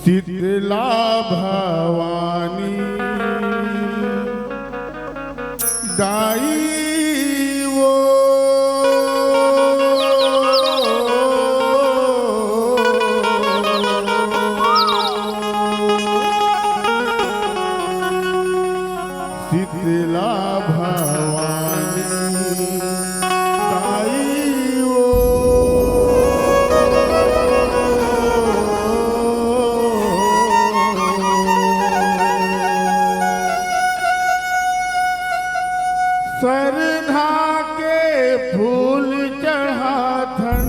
शीतला भवानी दाई वो शीतला भवानी दाई वो सरधा के फूल चढ़ाथन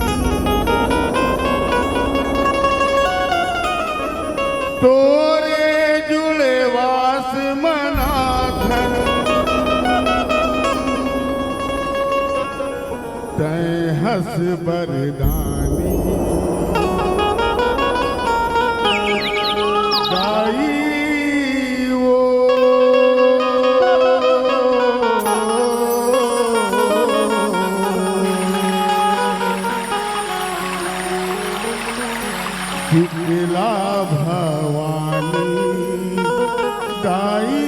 तोरे जुड़े वास मनाथन तय हस बरदानी गाई वो शीतला भवानी दाई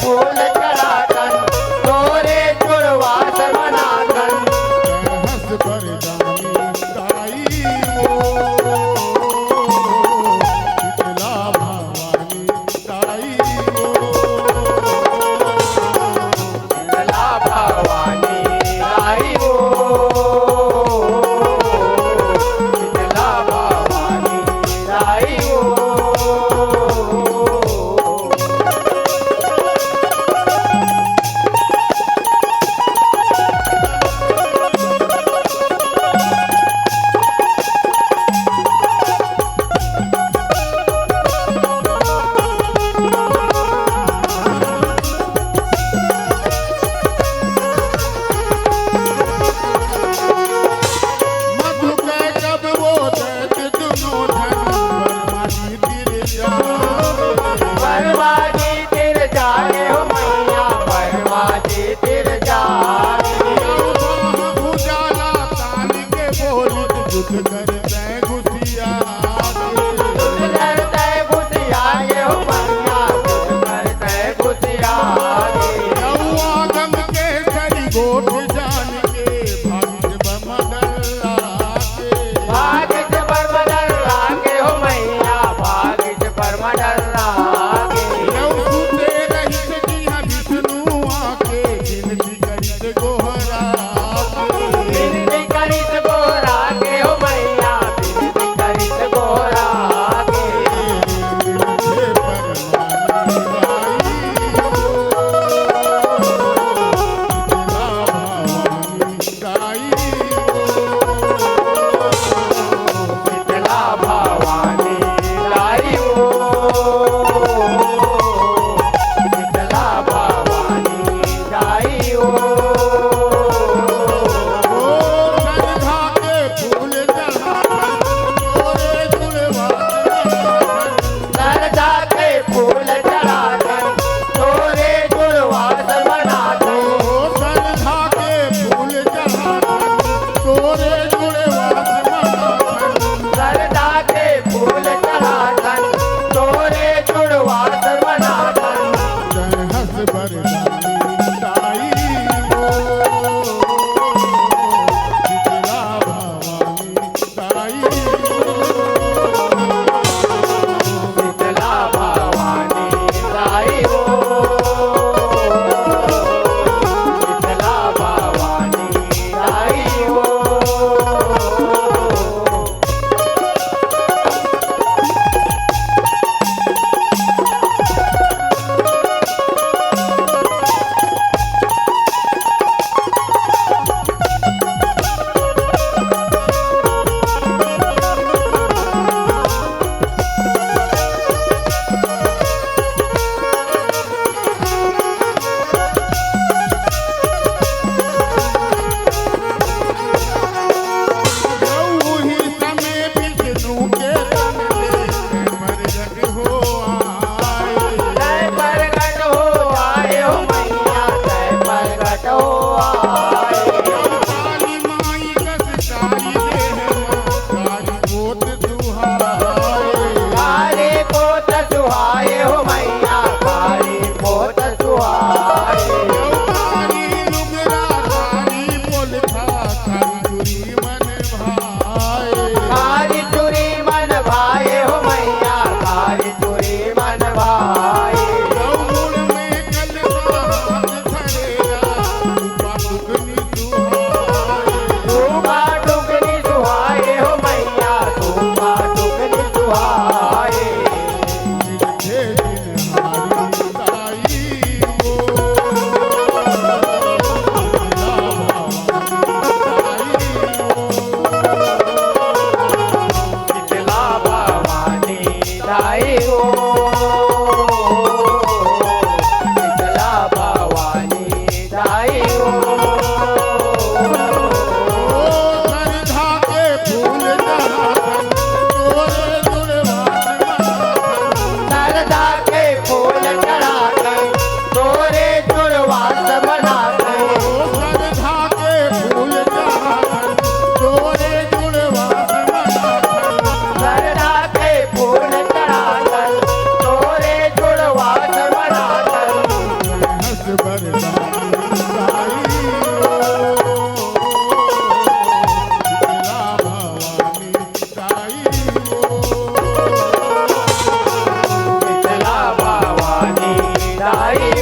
फूल चढ़ाकर तोरे जुड़वा सर्वनाथन। हंस बरदानी ताई वो शीतला भवानी ताई वो शीतला भवानी आई हो, शीतला भवानी आई हो। मधु के कब वो दैत्य दुनों धन बरमानी तिर जाए। परवाजी तिर जाए हो मैया, परवाजी तिर जाए। उजाला तान के बोलित युद्ध करते घुसिया करते घुसियाए हो मैया, करते घुसियाए। आगम के सरी गोठ जान के भाग्य बमदल्ला के भाग्य से बरमदल लागे हो मैया, भाग्य से बरमदल लागे। सुते रहित जिया विष्णु आके गिनती करित गोहरा बिनती करित गोरा के हो मैया, बिनती करित गोरा के। शीतला भवानी लाई हो, शीतला भवानी लाई हो। सरदा के फूल चढ़ाकर तोरे जुड़वा सर्वनाथन। सरदा के फूल चढ़ाकर तोरे जुड़वा सर्वनाथन। शीतला भवानी लाई हो, शीतला भवानी लाई हो।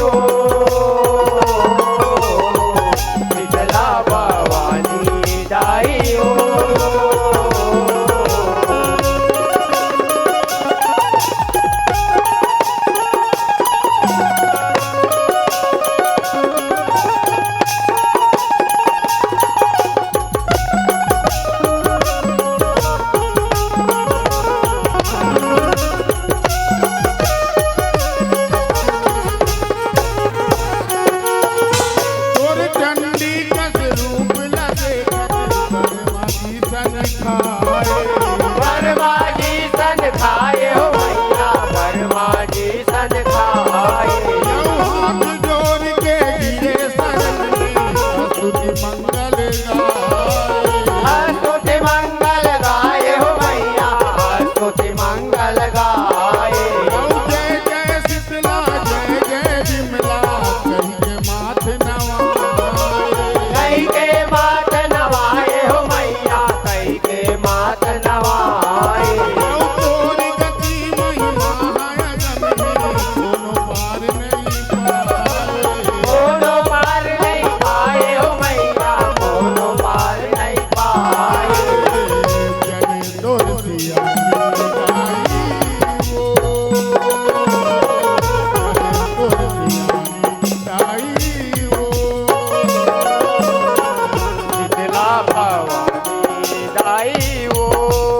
हो शीतला भवानी दाई हो तोर चंडी कस रूप लगे परमाजी सन खाए वर्मा जी सन खाए हो मैया वर्मा जी सन खाए हाथ जोड़ के गिरे शरण में स्तुति मंगल गाए स्तुति मंगल गाए हो मैया स्तुति मंगल गाए जय जय शीतला जय जय विमला कहीं के माथ नवाए कई के मात नवाए हो मैया कई के मात नवाए तोरी गति महिमा है अगम में दोनों पार नहीं पाए दोनों पार नहीं पाए हो मैया दोनों पार नहीं पाए जने तोर सियानी गाई वो जने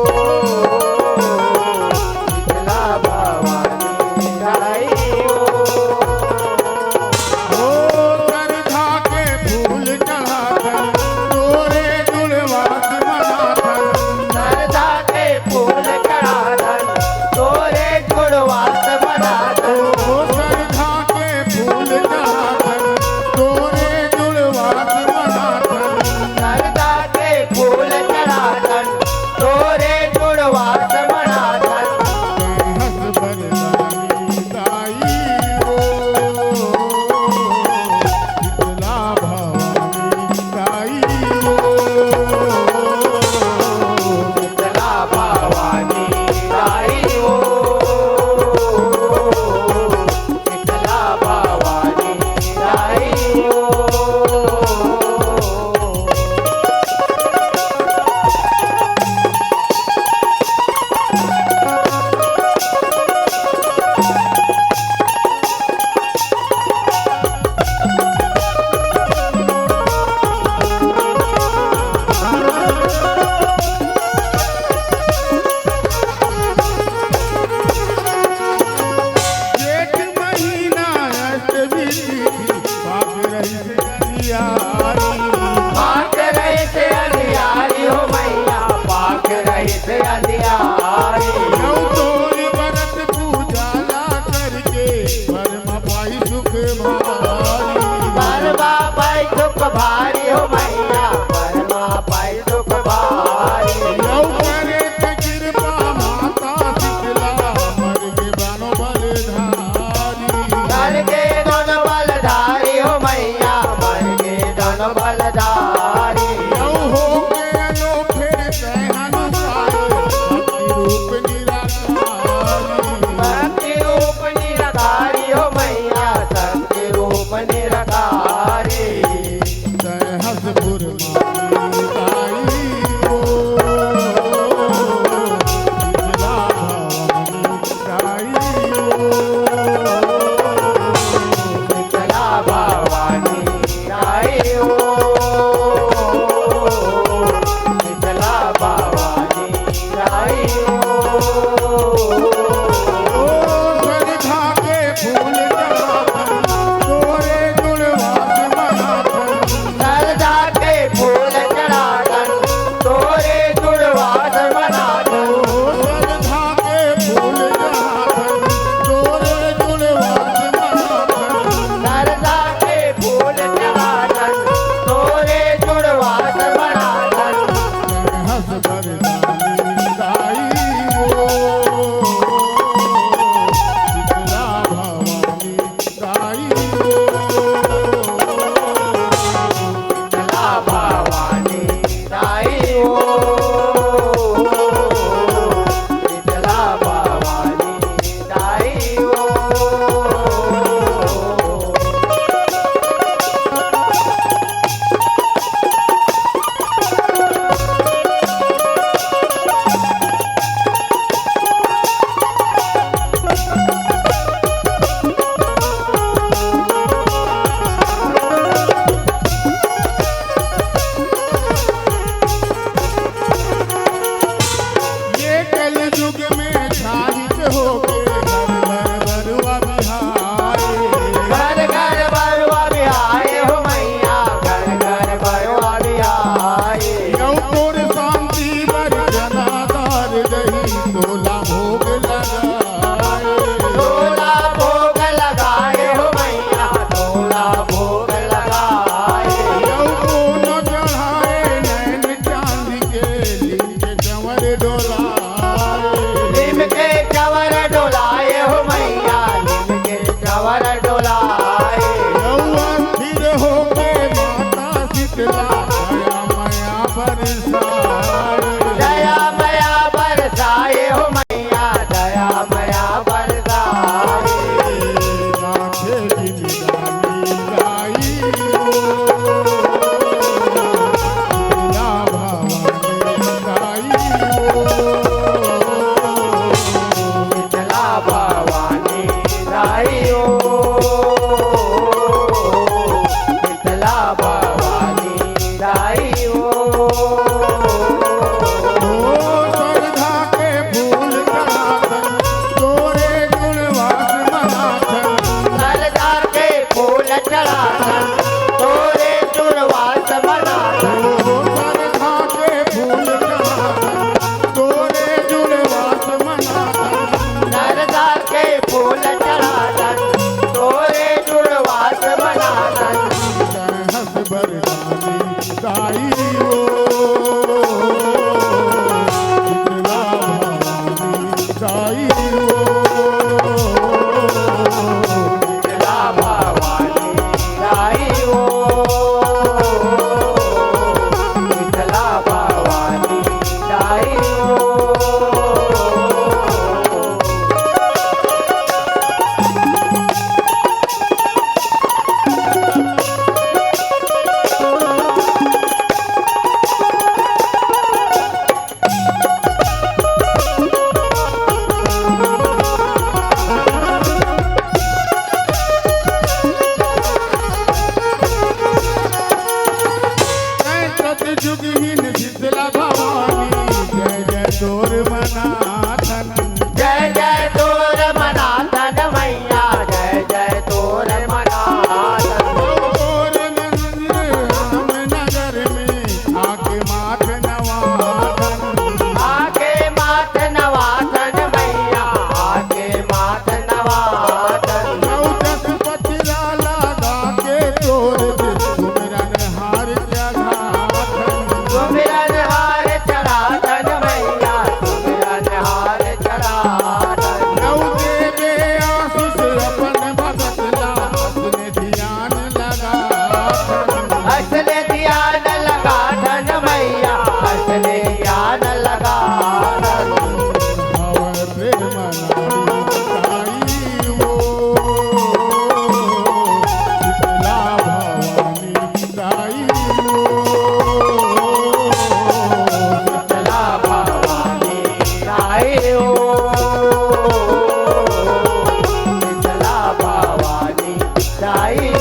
भारी हो मैया परमा पाई दुख भारी करे त कृपा माता शीतला मर के बानो बलधारी मर के दोनों बलधारी हो मैया मर के दोनों बलधारी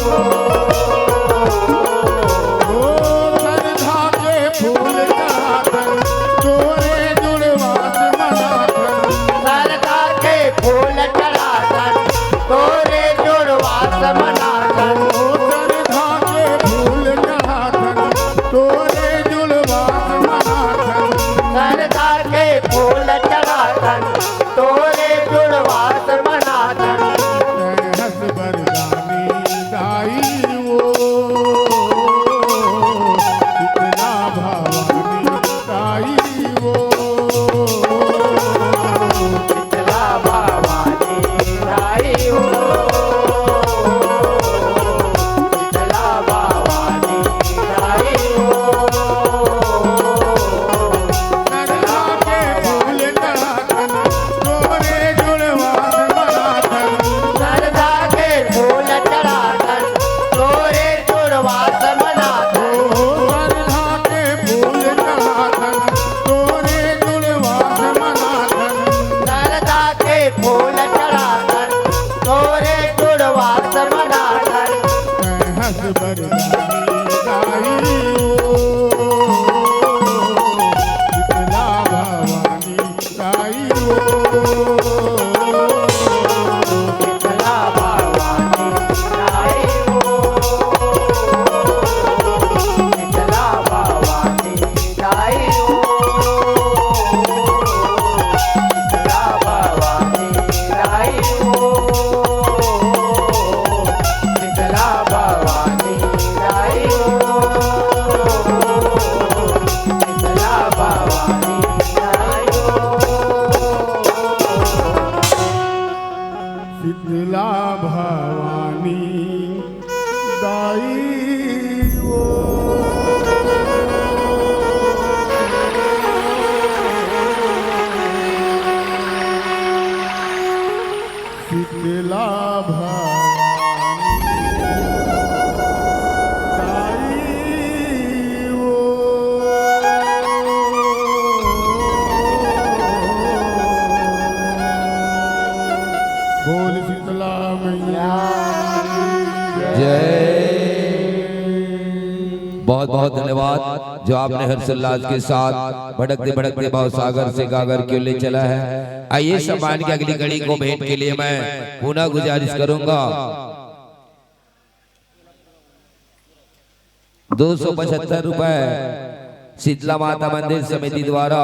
हो ओ सरधा के फूल चढ़ाकर तोरे जुड़वास मनाकर सरदा के फूल चढ़ाकर तोरे जुड़वास मनाकर ओ सरधा के फूल चढ़ाकर तोरे जुड़वास मनाकर सरदा के फूल चढ़ाकर तोरे जुड़वास मनाकर हस बरदानी दाई वो इतना भवानी दाई वो शीतला भवानी आई हो शीतला भवानी आई हो सरधा के फूल चढ़ाकर तोरे जुड़वास मनाकर सरदा के फूल चढ़ाकर तोरे जुड़वास मनाकर ओ सरधा के फूल चढ़ाकर तोरे जुड़वास मनाकर सरदा के फूल चढ़ाकर तोरे जुड़वास मनाकर हस बरदानी दाई वो शीतला भवानी दाई वो शीतला भवानी आई हो शीतला भवानी आई हो शीतला भवानी आई हो शीतला भवानी आई हो शीतला भवानी आई हो शीतला भवानी दाई वो शीतला भवानी दाई वो बोल शीतला मैया बहुत बहुत धन्यवाद जो आपने हर्षोल्लास के साथ भड़कते भड़कते भाव सागर से गागर क्यों ले चला है। आइए सम्मान की अगली कड़ी को भेंट के लिए मैं पुनः गुजारिश करूंगा 275 रुपए शीतला माता मंदिर समिति द्वारा